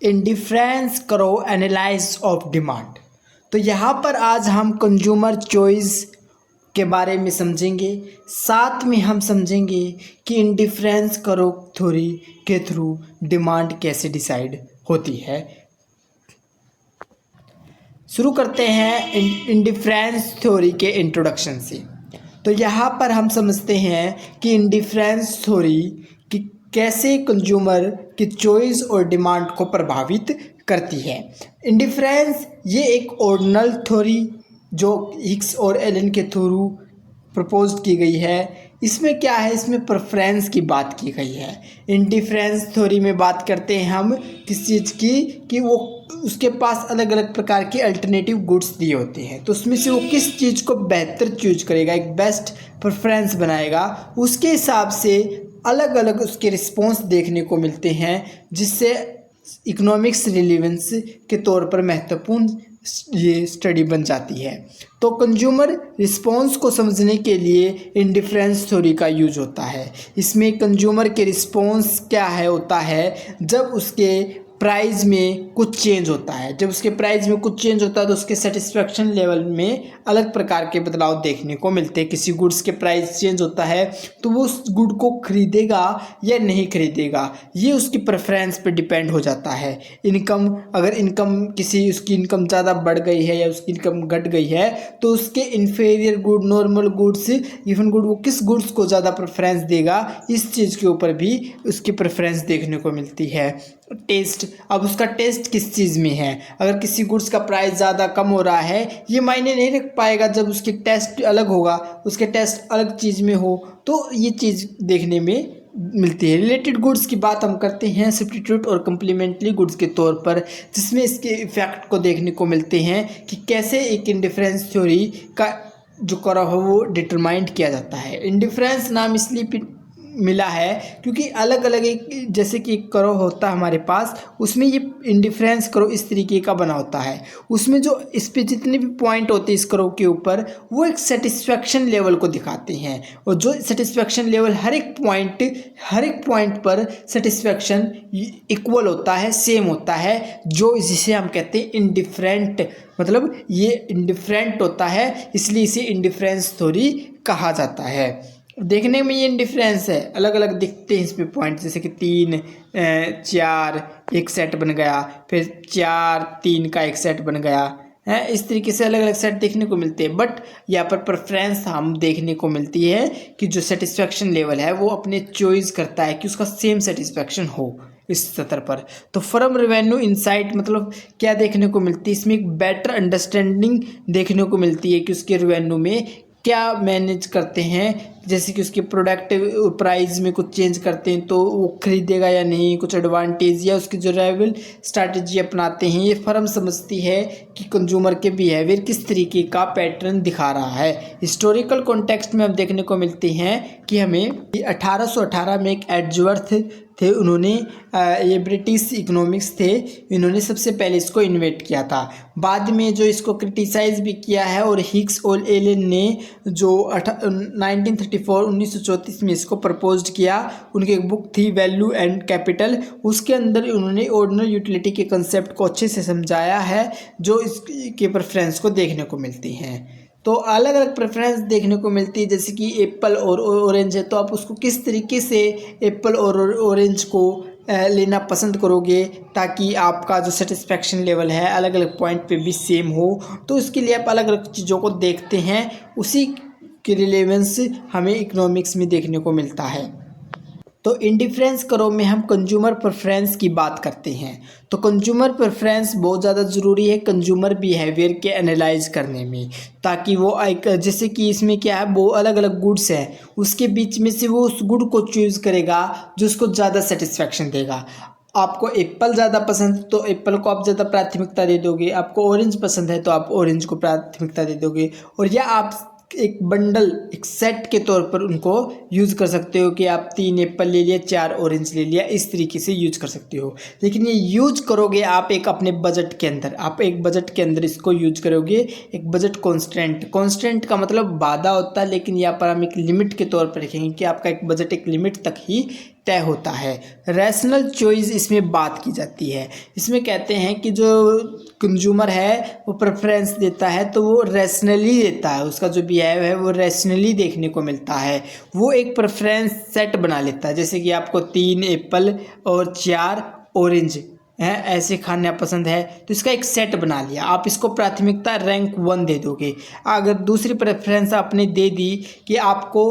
Indifference करो analyse of demand. तो यहाँ पर आज हम कंज्यूमर चॉइस के बारे में समझेंगे, साथ में हम समझेंगे कि इंडिफरेंस करो थ्योरी के थ्रू डिमांड कैसे डिसाइड होती है। शुरू करते हैं इंडिफरेंस थ्योरी के इंट्रोडक्शन से। तो यहाँ पर हम समझते हैं कि इंडिफरेंस थ्योरी कि कैसे कंज्यूमर की चॉइस और डिमांड को प्रभावित करती है। इंडिफरेंस ये एक ऑर्डिनल थ्योरी जो हिक्स और एलन के थ्रू प्रपोज की गई है। इसमें क्या है, इसमें प्रेफरेंस की बात की गई है। इंडिफरेंस थ्योरी में बात करते हैं हम किस चीज़ की कि वो उसके पास अलग अलग प्रकार के अल्टरनेटिव गुड्स दिए होते हैं, तो उसमें से वो किस चीज़ को बेहतर चूज करेगा, एक बेस्ट प्रेफरेंस बनाएगा, उसके हिसाब से अलग अलग उसके रिस्पॉन्स देखने को मिलते हैं, जिससे इकोनॉमिक्स रिलेवेंस के तौर पर महत्वपूर्ण ये स्टडी बन जाती है। तो कंज्यूमर रिस्पॉन्स को समझने के लिए इंडिफरेंस थ्योरी का यूज होता है। इसमें कंज्यूमर के रिस्पॉन्स क्या है होता है जब उसके प्राइस में कुछ चेंज होता है। जब उसके प्राइस में कुछ चेंज होता है तो उसके सेटिस्फेक्शन लेवल में अलग प्रकार के बदलाव देखने को मिलते हैं। किसी गुड्स के प्राइस चेंज होता है तो वो उस गुड को खरीदेगा या नहीं खरीदेगा, ये उसकी प्रेफरेंस पे डिपेंड हो जाता है। इनकम, अगर इनकम किसी उसकी इनकम ज़्यादा बढ़ गई है या उसकी इनकम घट गई है तो उसके inferior good, normal goods, even good, वो किस गुड्स को ज़्यादा प्रेफरेंस देगा, इस चीज़ के ऊपर भी उसकी प्रेफरेंस देखने को मिलती है। टेस्ट, अब उसका टेस्ट किस चीज़ में है। अगर किसी गुड्स का प्राइस ज़्यादा कम हो रहा है, ये मायने नहीं रख पाएगा जब उसके टेस्ट अलग होगा, उसके टेस्ट अलग चीज़ में हो, तो ये चीज़ देखने में मिलती है। रिलेटेड गुड्स की बात हम करते हैं सब्स्टिट्यूट और कम्प्लीमेंट्री गुड्स के तौर पर, जिसमें इसके इफेक्ट को देखने को मिलते हैं कि कैसे एक इंडिफरेंस थ्योरी का जो करा हो वो डिटरमाइंड किया जाता है। इंडिफरेंस नाम इसलिए मिला है क्योंकि अलग अलग एक, जैसे कि एक करो होता है हमारे पास, उसमें ये इंडिफरेंस करो इस तरीके का बना होता है। उसमें जो इस पे जितने भी पॉइंट होते हैं इस करो के ऊपर, वो एक सेटिस्फेक्शन लेवल को दिखाते हैं, और जो सेटिस्फेक्शन लेवल हर एक पॉइंट पर सेटिस्फेक्शन इक्वल होता है, सेम होता है, जो जिसे हम कहते हैं इंडिफरेंट, मतलब ये इंडिफरेंट होता है, इसलिए इसे इंडिफरेंस थ्योरी कहा जाता है। देखने में ये इंडिफरेंस है, अलग अलग दिखते हैं इस पे पॉइंट, जैसे कि 3 4 एक सेट बन गया, फिर 4 3 का एक सेट बन गया है। इस तरीके से अलग अलग सेट देखने को मिलते हैं, बट यहाँ पर प्रेफरेंस हम देखने को मिलती है कि जो सेटिस्फेक्शन लेवल है वो अपने चॉइस करता है कि उसका सेम सेटिस्फेक्शन हो इस स्तर पर। तो फर्म रेवेन्यू इंसाइट मतलब क्या देखने को मिलती है, इसमें एक बेटर अंडरस्टैंडिंग देखने को मिलती है कि उसके रेवेन्यू में क्या मैनेज करते हैं, जैसे कि उसके प्रोडक्ट प्राइस में कुछ चेंज करते हैं तो वो खरीदेगा या नहीं, कुछ एडवांटेज या उसकी जो राइवल स्ट्रैटेजी अपनाते हैं, ये फर्म समझती है कि कंज्यूमर के बिहेवियर किस तरीके का पैटर्न दिखा रहा है। हिस्टोरिकल कॉन्टेक्स्ट में हम देखने को मिलते हैं कि हमें 1818 में एक एडजवर्थ थे, उन्होंने ये ब्रिटिश इकोनॉमिक्स थे, इन्होंने सबसे पहले इसको इन्वेंट किया था। बाद में जो इसको क्रिटिसाइज भी किया है, और हिक्स और एलन ने जो 1934 में इसको प्रपोज्ड किया, उनकी एक बुक थी वैल्यू एंड कैपिटल, उसके अंदर उन्होंने ऑर्डिनल यूटिलिटी के कंसेप्ट को अच्छे से समझाया है, जो इसके प्रेफरेंस को देखने को मिलती हैं। तो अलग अलग प्रेफरेंस देखने को मिलती है, जैसे कि एप्पल और ऑरेंज है, तो आप उसको किस तरीके से एप्पल और ऑरेंज को लेना पसंद करोगे ताकि आपका जो सेटिस्फेक्शन लेवल है अलग अलग पॉइंट पे भी सेम हो। तो इसके लिए आप अलग अलग चीज़ों को देखते हैं, उसी के रिलेवेंस हमें इकोनॉमिक्स में देखने को मिलता है। तो इंडिफरेंस करो में हम कंज्यूमर प्रेफरेंस की बात करते हैं। तो कंज्यूमर प्रेफरेंस बहुत ज़्यादा ज़रूरी है कंज्यूमर बिहेवियर के एनालाइज करने में, ताकि वो जैसे कि इसमें क्या है, वो अलग अलग गुड्स हैं, उसके बीच में से वो उस गुड को चूज़ करेगा जो उसको ज़्यादा सेटिस्फेक्शन देगा। आपको एप्पल ज़्यादा पसंद तो एप्पल को आप ज़्यादा प्राथमिकता दे दोगे, आपको ऑरेंज पसंद है तो आप ऑरेंज को प्राथमिकता दे दोगे, और या आप एक बंडल, एक सेट के तौर पर उनको यूज़ कर सकते हो कि आप 3 एप्पल ले लिया, 4 ऑरेंज ले लिया, इस तरीके से यूज कर सकते हो। लेकिन ये यूज करोगे आप एक अपने बजट के अंदर, आप एक बजट के अंदर इसको यूज करोगे। एक बजट कॉन्स्टेंट का मतलब बाधा होता है, लेकिन यहाँ पर हम एक लिमिट के तौर पर रखेंगे कि आपका एक बजट एक लिमिट तक ही तय होता है। रैशनल चॉइस इसमें बात की जाती है। इसमें कहते हैं कि जो कंज्यूमर है वो प्रेफरेंस देता है तो वो रैशनली देता है, उसका जो बिहेव है वो रैशनली देखने को मिलता है। वो एक प्रेफरेंस सेट बना लेता है, जैसे कि आपको 3 एप्पल और 4 ऑरेंज है ऐसे खाना पसंद है तो इसका एक सेट बना लिया। आप इसको प्राथमिकता रैंक 1 दे दोगे। अगर दूसरी प्रेफरेंस आपने दे दी कि आपको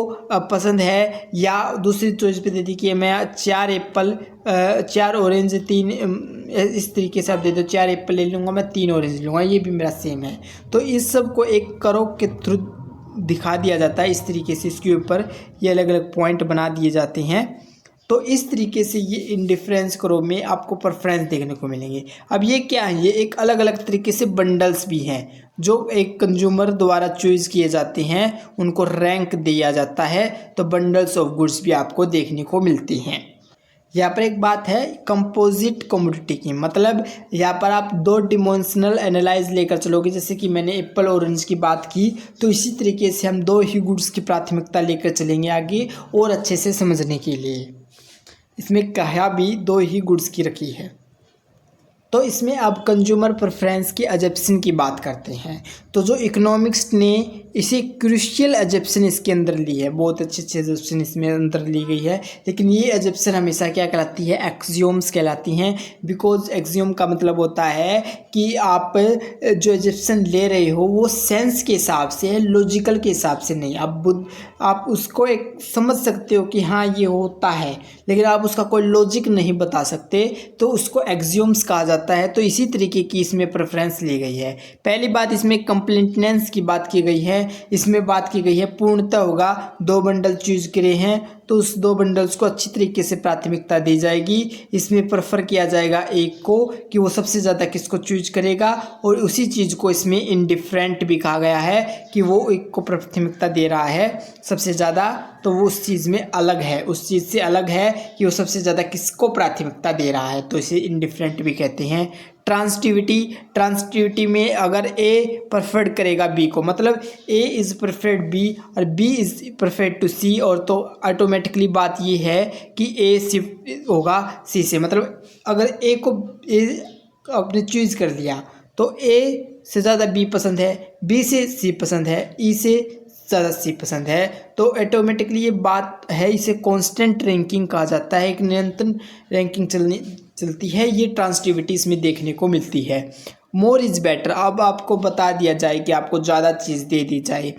पसंद है, या दूसरी चॉइस पे दे दी कि मैं 4 एप्पल 4 ऑरेंज 3, इस तरीके से आप दे दो 4 एप्पल ले लूँगा मैं 3 ऑरेंज लूँगा, ये भी मेरा सेम है। तो इस सब को एक करो के थ्रू दिखा दिया जाता है। इस तरीके से इसके ऊपर ये अलग अलग पॉइंट बना दिए जाते हैं। तो इस तरीके से ये इंडिफरेंस करो में आपको प्रेफरेंस देखने को मिलेंगे। अब ये क्या है, ये एक अलग अलग तरीके से बंडल्स भी हैं जो एक कंज्यूमर द्वारा चॉइस किए जाते हैं, उनको रैंक दिया जाता है। तो बंडल्स ऑफ गुड्स भी आपको देखने को मिलती हैं। यहाँ पर एक बात है कंपोजिट कमोडिटी की, मतलब यहाँ पर आप 2 डिमेंशनल एनालाइज लेकर चलोगे। जैसे कि मैंने एप्पल ऑरेंज की बात की, तो इसी तरीके से हम 2 ही गुड्स की प्राथमिकता लेकर चलेंगे आगे और अच्छे से समझने के लिए। इसमें कहा भी 2 ही गुड्स की रखी है। तो इसमें अब कंज्यूमर प्रेफरेंस की एजप्शन की बात करते हैं। तो जो इकोनॉमिक्स ने इसे क्रूशियल एजप्शन इसके अंदर ली है, बहुत अच्छी एजप्शन इसमें अंदर ली गई है। लेकिन ये एजप्शन हमेशा क्या कहलाती है, एक्सियोम्स कहलाती हैं। बिकॉज एक्सियोम का मतलब होता है कि आप जो एजप्शन ले रहे हो वो सेंस के हिसाब से है, लॉजिकल के हिसाब से नहीं। आप उसको एक समझ सकते हो कि हाँ ये होता है, लेकिन आप उसका कोई लॉजिक नहीं बता सकते, तो उसको एक्सियोम्स कहा जाता है। तो इसी तरीके की इसमें प्रेफरेंस ली गई है। पहली बात इसमें कंप्लीटनेस की बात की गई है। इसमें बात की गई है पूर्णतः होगा। 2 बंडल चूज करे हैं तो उस 2 बंडल्स को अच्छी तरीके से प्राथमिकता दी जाएगी। इसमें प्रेफर किया जाएगा एक को कि वो सबसे ज़्यादा किसको चूज करेगा, और उसी चीज़ को इसमें इनडिफरेंट भी कहा गया है कि वो एक को प्राथमिकता दे रहा है सबसे ज़्यादा, तो वो उस चीज़ में अलग है, उस चीज़ से अलग है कि वो सबसे ज़्यादा किसको प्राथमिकता दे रहा है, तो इसे इनडिफरेंट भी कहते हैं। ट्रांसिटिविटी में अगर ए प्रेफर्ड करेगा बी को, मतलब ए इज़ प्रेफर्ड बी और बी इज़ प्रेफर्ड टू सी, और तो ऑटोमेटिकली बात ये है कि ए शिफ्ट होगा सी से। मतलब अगर ए को आपने चूज़ कर लिया तो ए से ज़्यादा बी पसंद है, बी से सी पसंद है, ई से ज़्यादा सी पसंद है, तो ऑटोमेटिकली ये बात है, इसे कांस्टेंट रैंकिंग कहा जाता है। एक निरंतर रैंकिंग चलती है, ये ट्रांसिटिविटी इसमें देखने को मिलती है। मोर इज़ बेटर, अब आपको बता दिया जाए कि आपको ज़्यादा चीज़ दे दी जाए,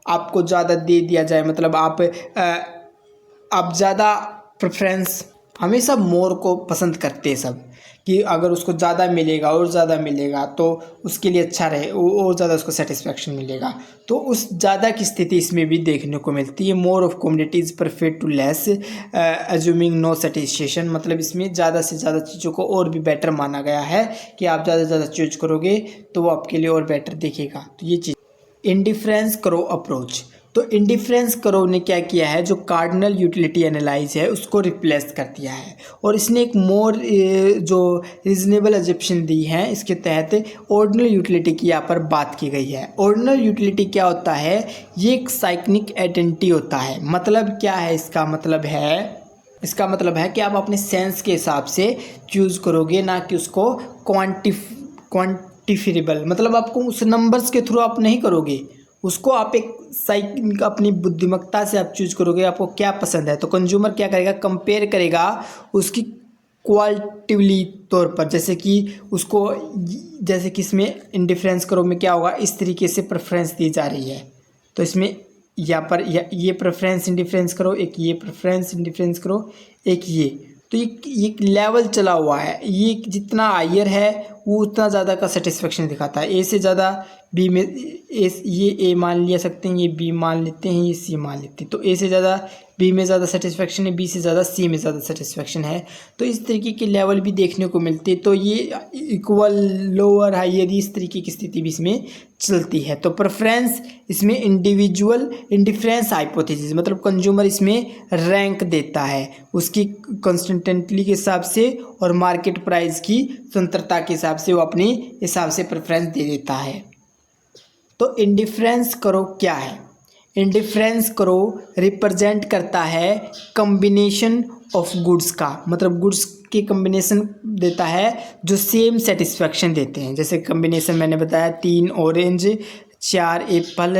आपको ज़्यादा दे दिया जाए, मतलब आप ज़्यादा प्रेफरेंस, हमेशा मोर को पसंद करते हैं सब, कि अगर उसको ज़्यादा मिलेगा और ज़्यादा मिलेगा तो उसके लिए अच्छा रहे, और ज़्यादा उसको सेटिस्फेक्शन मिलेगा। तो उस ज़्यादा की स्थिति इसमें भी देखने को मिलती है। More of commodities prefer to less assuming no satisfaction, मतलब इसमें ज़्यादा से ज़्यादा चीज़ों को और भी बेटर माना गया है कि आप ज़्यादा से ज़्यादा चूज करोगे तो वो आपके लिए और बेटर दिखेगा। तो ये चीज़ इंडिफरेंस करो अप्रोच। तो इंडिफरेंस करो ने क्या किया है, जो कार्डिनल यूटिलिटी एनालाइज है उसको रिप्लेस कर दिया है, और इसने एक मोर जो रीजनेबल एजप्शन दी है। इसके तहत ऑर्डिनल यूटिलिटी की यहाँ पर बात की गई है। ऑर्डिनल यूटिलिटी क्या होता है, ये एक साइक्लिक आइडेंटिटी होता है। मतलब क्या है, इसका मतलब है कि आप अपने सेंस के हिसाब से चूज़ करोगे, ना कि उसको क्वान्टिफिरेबल, मतलब आपको उस नंबर्स के थ्रू आप नहीं करोगे उसको, आप एक अपनी बुद्धिमत्ता से आप चूज करोगे आपको क्या पसंद है। तो कंज्यूमर क्या करेगा, कंपेयर करेगा उसकी क्वालिटिवली तौर पर, जैसे कि इसमें इंडिफरेंस करो में क्या होगा, इस तरीके से प्रेफरेंस दी जा रही है। तो इसमें यहाँ पर ये प्रेफरेंस इंडिफरेंस करो, एक ये प्रेफरेंस इंडिफरेंस करो, एक ये, तो ये लेवल चला हुआ है। ये जितना हायर है वो उतना ज़्यादा का सेटिस्फेक्शन दिखाता है। ए से ज़्यादा बी में ये ए मान लिया सकते हैं, ये बी मान लेते हैं, ये सी मान लेते हैं। तो ए से ज़्यादा बी में ज़्यादा सेटिस्फेक्शन है, बी से ज़्यादा सी में ज़्यादा सेटिस्फेक्शन है। तो इस तरीके के लेवल भी देखने को मिलते हैं। तो ये इक्वल लोअर हायर इस तरीके की स्थिति भी इसमें चलती है। तो प्रेफरेंस इसमें इंडिविजुअल इंडिफरेंस हाइपोथेसिस, मतलब कंज्यूमर इसमें रैंक देता है उसकी कंसिस्टेंटली के हिसाब से और मार्केट प्राइस की स्वतंत्रता के हिसाब से वो अपने हिसाब से प्रेफरेंस दे देता है। तो इंडिफरेंस करो क्या है, इंडिफरेंस करो रिप्रेजेंट करता है कम्बिनेशन ऑफ गुड्स का मतलब गुड्स के कम्बिनेशन देता है जो सेम सेटिस्फेक्शन देते हैं। जैसे कम्बिनेशन मैंने बताया 3 ऑरेंज 4 एप्पल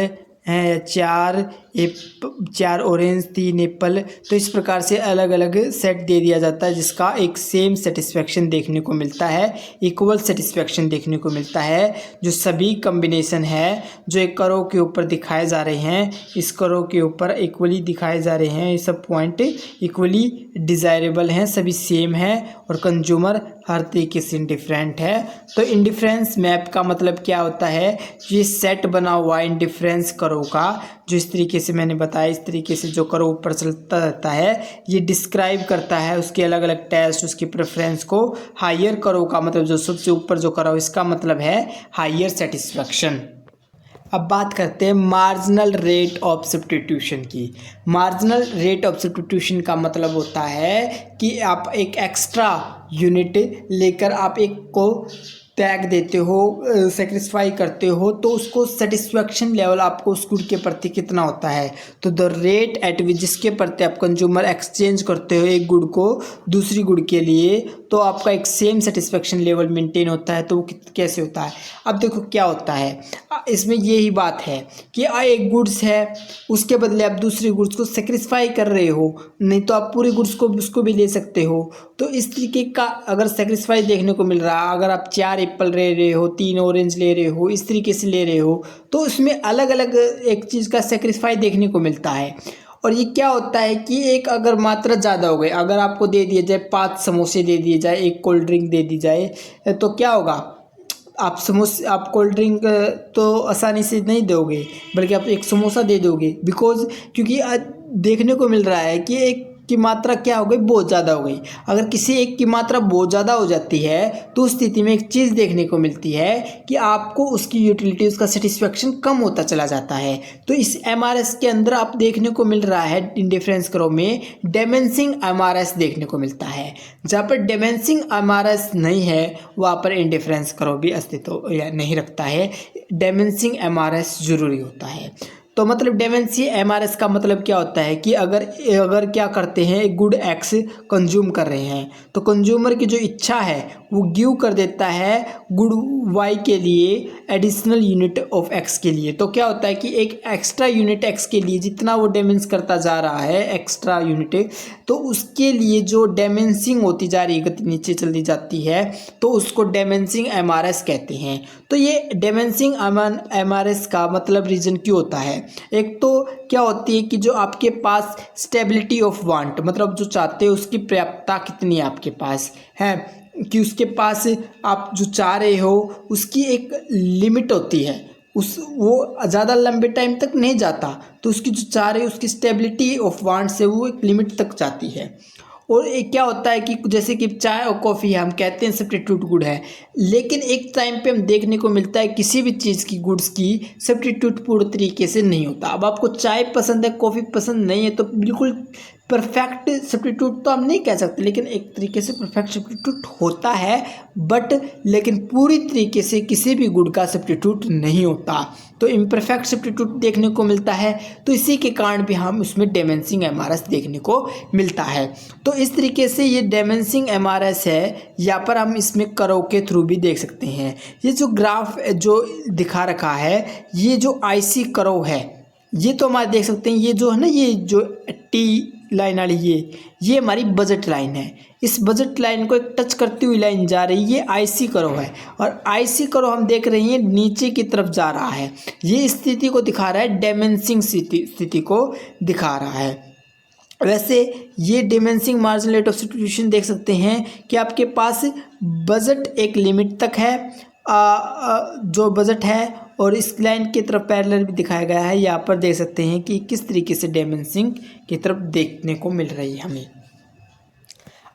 हैं, 4 ऑरेंज 3 एप्पल। तो इस प्रकार से अलग अलग सेट दे दिया जाता है जिसका एक सेम सेटिस्फेक्शन देखने को मिलता है, इक्वल सेटिस्फेक्शन देखने को मिलता है। जो सभी कम्बिनेशन है जो एक करो के ऊपर दिखाए जा रहे हैं, इस करो के ऊपर इक्वली दिखाए जा रहे हैं, ये सब पॉइंट इक्वली डिज़ायरेबल हैं, सभी सेम है और कंज्यूमर हर तरीके से इंडिफरेंट है। तो इंडिफरेंस मैप का मतलब क्या होता है, ये सेट बना हुआ इंडिफरेंस करो का, जो इस तरीके से मैंने बताया, इस तरीके से जो करो ऊपर चलता रहता है, ये डिस्क्राइब करता है उसके अलग अलग टेस्ट, उसकी प्रेफरेंस को। हायर करो का मतलब जो सबसे ऊपर जो करो, इसका मतलब है हायर सेटिस्फेक्शन। अब बात करते हैं मार्जिनल रेट ऑफ सब्स्टिट्यूशन की। मार्जिनल रेट ऑफ सब्स्टिट्यूशन का मतलब होता है कि आप एक एक्स्ट्रा यूनिट लेकर आप एक को टैग देते हो, सेक्रीफाई करते हो, तो उसको सेटिस्फेक्शन लेवल आपको उस गुड के प्रति कितना होता है। तो द रेट एट विच जिसके प्रति आप कंज्यूमर एक्सचेंज करते हो एक गुड को दूसरी गुड के लिए, तो आपका एक सेम सेटिस्फेक्शन लेवल मेंटेन होता है। तो वो कैसे होता है, अब देखो क्या होता है इसमें, यही बात है कि एक गुड्स है उसके बदले आप दूसरे गुड्स को सेक्रीफाई कर रहे हो, नहीं तो आप पूरे गुड्स को उसको भी ले सकते हो। तो इस तरीके का अगर सेक्रीफाई देखने को मिल रहा है, अगर आप 4 एप्पल ले रहे हो, 3 ऑरेंज ले रहे हो, इस तरीके से ले रहे हो, तो उसमें अलग अलग एक चीज़ का सेक्रीफाई देखने को मिलता है। और ये क्या होता है कि एक अगर मात्रा ज़्यादा हो गई, अगर आपको दे दिया जाए 5 समोसे दे दिए जाए, एक कोल्ड ड्रिंक दे दी जाए, तो क्या होगा, आप कोल्ड ड्रिंक तो आसानी से नहीं दोगे, बल्कि आप एक समोसा दे दोगे, बिकॉज क्योंकि देखने को मिल रहा है कि एक की मात्रा क्या हो गई, बहुत ज़्यादा हो गई। अगर किसी एक की मात्रा बहुत ज़्यादा हो जाती है तो उस स्थिति में एक चीज़ देखने को मिलती है कि आपको उसकी यूटिलिटी, उसका सेटिस्फेक्शन कम होता चला जाता है। तो इस एमआरएस के अंदर आप देखने को मिल रहा है इंडिफरेंस करो में डायमेंसिंग एमआरएस देखने को मिलता है। जहाँ पर डायमेंसिंग एमआरएस नहीं है वहाँ पर इंडिफरेंस करो भी अस्तित्व नहीं रखता है, डायमेंसिंग एमआरएस जरूरी होता है। तो मतलब डायमेंसी एमआरएस का मतलब क्या होता है कि अगर क्या करते हैं, एक गुड एक्स कंज्यूम कर रहे हैं, तो कंज्यूमर की जो इच्छा है वो गिव कर देता है गुड वाई के लिए एडिशनल यूनिट ऑफ एक्स के लिए। तो क्या होता है कि एक एक्स्ट्रा यूनिट एक्स के लिए जितना वो डायमेंस करता जा रहा है एक्स्ट्रा यूनिट, तो उसके लिए जो डायमेंसिंग होती जा रही है, गति नीचे चलती जाती है, तो उसको डायमेंसिंग एमआरएस कहते हैं। तो ये डायमेंसिंग एमआरएस का मतलब रीजन क्यों होता है, एक तो क्या होती है कि जो आपके पास स्टेबिलिटी ऑफ वांट, मतलब जो चाहते हो उसकी पर्याप्तता कितनी है आपके पास है, कि उसके पास आप जो चाह रहे हो उसकी एक लिमिट होती है, वो ज़्यादा लंबे टाइम तक नहीं जाता, तो उसकी जो चाह रहे हो उसकी स्टेबिलिटी ऑफ वांट से वो एक लिमिट तक जाती है। और एक क्या होता है कि जैसे कि चाय और कॉफ़ी है, हम कहते हैं सब्स्टिट्यूट गुड है, लेकिन एक टाइम पे हम देखने को मिलता है किसी भी चीज़ की गुड्स की सब्स्टिट्यूट पूर्ण तरीके से नहीं होता। अब आपको चाय पसंद है, कॉफ़ी पसंद नहीं है, तो बिल्कुल परफेक्ट सब्स्टिट्यूट तो हम नहीं कह सकते, लेकिन एक तरीके से परफेक्ट सब्स्टिट्यूट होता है, बट लेकिन पूरी तरीके से किसी भी गुड का सब्स्टिट्यूट नहीं होता, तो इम्परफेक्ट सब्स्टिट्यूट देखने को मिलता है। तो इसी के कारण भी हम उसमें डायमेंसिंग एमआरएस देखने को मिलता है। तो इस तरीके से ये डायमेंसिंग एमआरएस है, यहाँ पर हम इसमें करो के थ्रू भी देख सकते हैं। ये जो ग्राफ जो दिखा रखा है, ये जो आईसी करो है, ये तो हमारे देख सकते हैं, ये जो है ना, ये जो टी लाइन वाली ये हमारी बजट लाइन है। इस बजट लाइन को एक टच करती हुई लाइन जा रही है, ये आईसी करो है, और आईसी करो हम देख रहे हैं नीचे की तरफ जा रहा है। ये स्थिति को दिखा रहा है, डायमेंसिंग स्थिति को दिखा रहा है। वैसे ये डायमेंसिंग मार्जिनल रेट ऑफ सब्स्टिट्यूशन देख सकते हैं कि आपके पास बजट एक लिमिट तक है, जो बजट है, और इस लाइन की तरफ पैरेलल भी दिखाया गया है। यहाँ पर देख सकते हैं कि किस तरीके से डायमेंसिंग की तरफ देखने को मिल रही है हमें।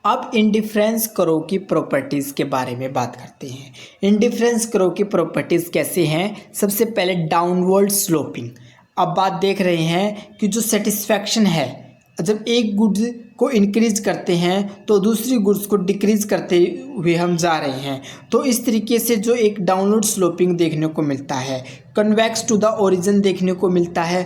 अब इंडिफरेंस करो की प्रॉपर्टीज़ के बारे में बात करते हैं। इंडिफरेंस करो की प्रॉपर्टीज़ कैसे हैं, सबसे पहले डाउनवर्ड स्लोपिंग। अब बात देख रहे हैं कि जो सेटिस्फैक्शन है, जब एक गुड्स को इंक्रीज करते हैं तो दूसरी गुड्स को डिक्रीज करते हुए हम जा रहे हैं, तो इस तरीके से जो एक डाउनवर्ड स्लोपिंग देखने को मिलता है। कन्वेक्स टू द ओरिजिन देखने को मिलता है,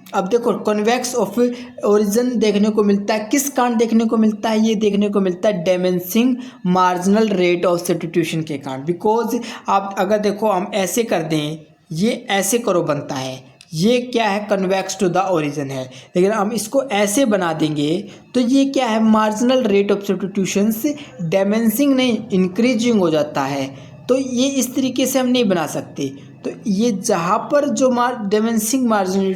अब देखो कन्वेक्स ऑफ ओरिजिन देखने को मिलता है, किस कारण देखने को मिलता है, ये देखने को मिलता है डायमेंसिंग मार्जिनल रेट ऑफ सब्स्टिट्यूशन के कारण। बिकॉज आप अगर देखो हम ऐसे कर दें, ये ऐसे करो बनता है, ये क्या है कन्वेक्स टू द ओरिजिन है, लेकिन हम इसको ऐसे बना देंगे तो ये क्या है मार्जिनल रेट ऑफ सब्स्टिट्यूशन से डायमेंसिंग नहीं इंक्रीजिंग हो जाता है। तो ये इस तरीके से हम नहीं बना सकते। तो ये जहाँ पर जो डायमेंसिंग मार्जिनल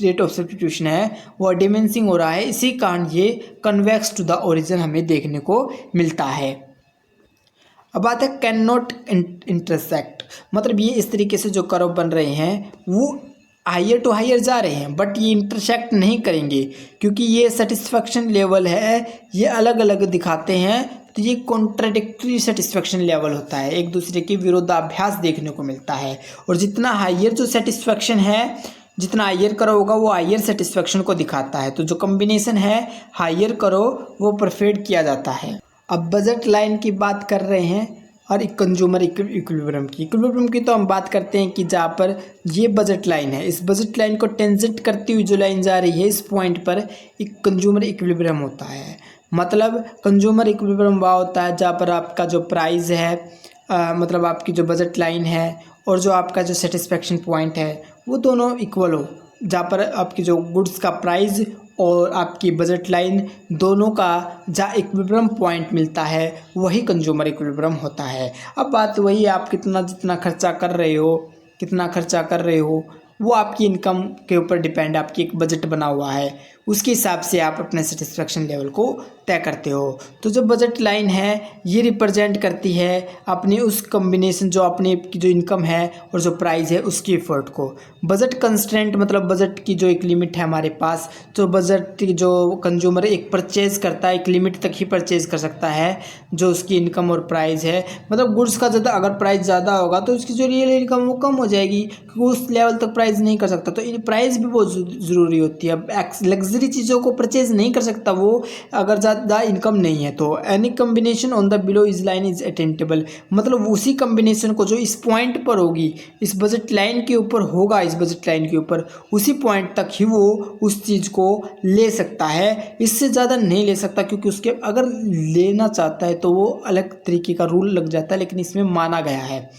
रेट ऑफ सब्स्टिट्यूशन है वो डायमेंसिंग हो रहा है, इसी कारण ये कन्वेक्स टू द ओरिजिन हमें देखने को मिलता है। अब बात है कैन नॉट इंटरसेक्ट, मतलब ये इस तरीके से जो कर्व बन रहे हैं वो हायर टू हायर जा रहे हैं बट ये इंटरसेक्ट नहीं करेंगे क्योंकि ये सेटिस्फेक्शन लेवल है, ये अलग अलग दिखाते हैं। तो ये कॉन्ट्राडिक्टरी सेटिस्फेक्शन लेवल होता है, एक दूसरे के विरोधाभास देखने को मिलता है। और जितना हायर जो सेटिस्फेक्शन है, जितना हायर करो होगा वो हायर सेटिस्फेक्शन को दिखाता है। तो जो कॉम्बिनेशन है हायर करो वो परफेक्ट किया जाता है। अब बजट लाइन की बात कर रहे हैं और एक कंज्यूमर इक्विलिब्रियम की तो हम बात करते हैं कि जहाँ पर ये बजट लाइन है, इस बजट लाइन को टेंजेंट करती हुई जो लाइन जा रही है इस पॉइंट पर एक कंज्यूमर इक्विलिब्रियम होता है। मतलब कंज्यूमर इक्विलिब्रियम वहाँ होता है जहाँ पर आपका जो प्राइस है मतलब आपकी जो बजट लाइन है और जो आपका जो सेटिस्फेक्शन पॉइंट है वो दोनों इक्वल हो, जहाँ पर आपकी जो गुड्स का प्राइस और आपकी बजट लाइन दोनों का जहाँ इक्विलिब्रियम पॉइंट मिलता है वही कंज्यूमर इक्विलिब्रियम होता है। अब बात वही है, आप जितना खर्चा कर रहे हो वो आपकी इनकम के ऊपर डिपेंड, आपकी एक बजट बना हुआ है उसके हिसाब से आप अपने सेटिस्फेक्शन लेवल को तय करते हो। तो जो बजट लाइन है ये रिप्रेजेंट करती है अपनी उस कॉम्बिनेशन जो अपने की जो इनकम है और जो प्राइस है उसकी एफर्ट को। बजट कंस्ट्रेंट मतलब बजट की जो एक लिमिट है हमारे पास, तो बजट की जो कंज्यूमर एक परचेज़ करता है एक लिमिट तक ही परचेज़ कर सकता है जो उसकी इनकम और प्राइस है। मतलब गुड्स का ज़्यादा अगर प्राइस ज़्यादा होगा तो उसकी जो रियल इनकम वो कम हो जाएगी क्योंकि उस लेवल तक प्राइस नहीं कर सकता। तो इन प्राइस भी बहुत ज़रूरी होती है। अब लग्जरी चीज़ों को परचेज़ नहीं कर सकता वो अगर ज़्यादा इनकम नहीं है। तो any combination on the below is line is attainable, मतलब उसी कम्बिनेशन को जो इस पॉइंट पर होगी, इस बजट लाइन के ऊपर होगा, इस बजट लाइन के ऊपर उसी पॉइंट तक ही वो उस चीज़ को ले सकता है, इससे ज़्यादा नहीं ले सकता क्योंकि उसके अगर लेना चाहता है तो वो अलग तरीके का रूल लग जाता है, लेकिन इसमें माना गया है।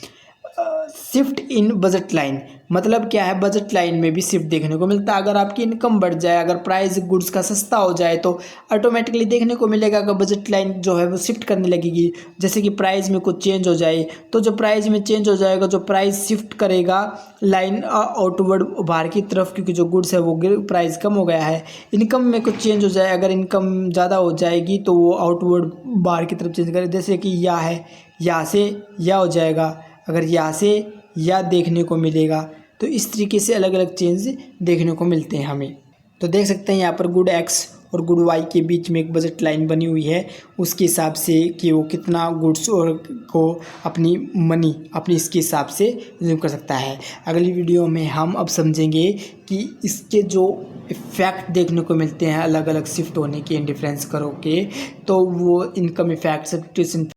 शिफ्ट इन बजट लाइन मतलब क्या है, बजट लाइन में भी शिफ्ट देखने को मिलता है। अगर आपकी इनकम बढ़ जाए, अगर प्राइस गुड्स का सस्ता हो जाए तो ऑटोमेटिकली देखने को मिलेगा कि बजट लाइन जो है वो शिफ्ट करने लगेगी। जैसे कि प्राइस में कुछ चेंज हो जाए तो जो प्राइस में चेंज हो जाएगा, जो प्राइस शिफ्ट करेगा लाइन आउटवर्ड बाहर की तरफ क्योंकि जो गुड्स है वो प्राइस कम हो गया है। इनकम में कुछ चेंज हो जाए, अगर इनकम ज़्यादा हो जाएगी तो वो आउटवर्ड बाहर की तरफ चेंज करे, जैसे कि यह है यहाँ से यह हो जाएगा, अगर यहाँ से या देखने को मिलेगा। तो इस तरीके से अलग अलग चेंज देखने को मिलते हैं हमें। तो देख सकते हैं यहाँ पर गुड एक्स और गुड वाई के बीच में एक बजट लाइन बनी हुई है, उसके हिसाब से कि वो कितना गुड्स और को अपनी मनी अपनी इसके हिसाब से यूज कर सकता है। अगली वीडियो में हम अब समझेंगे कि इसके जो इफ़ेक्ट देखने को मिलते हैं अलग अलग शिफ्ट होने के, इंडिफरेंस करो के, तो वो इनकम इफेक्ट, सब्स्टिट्यूशन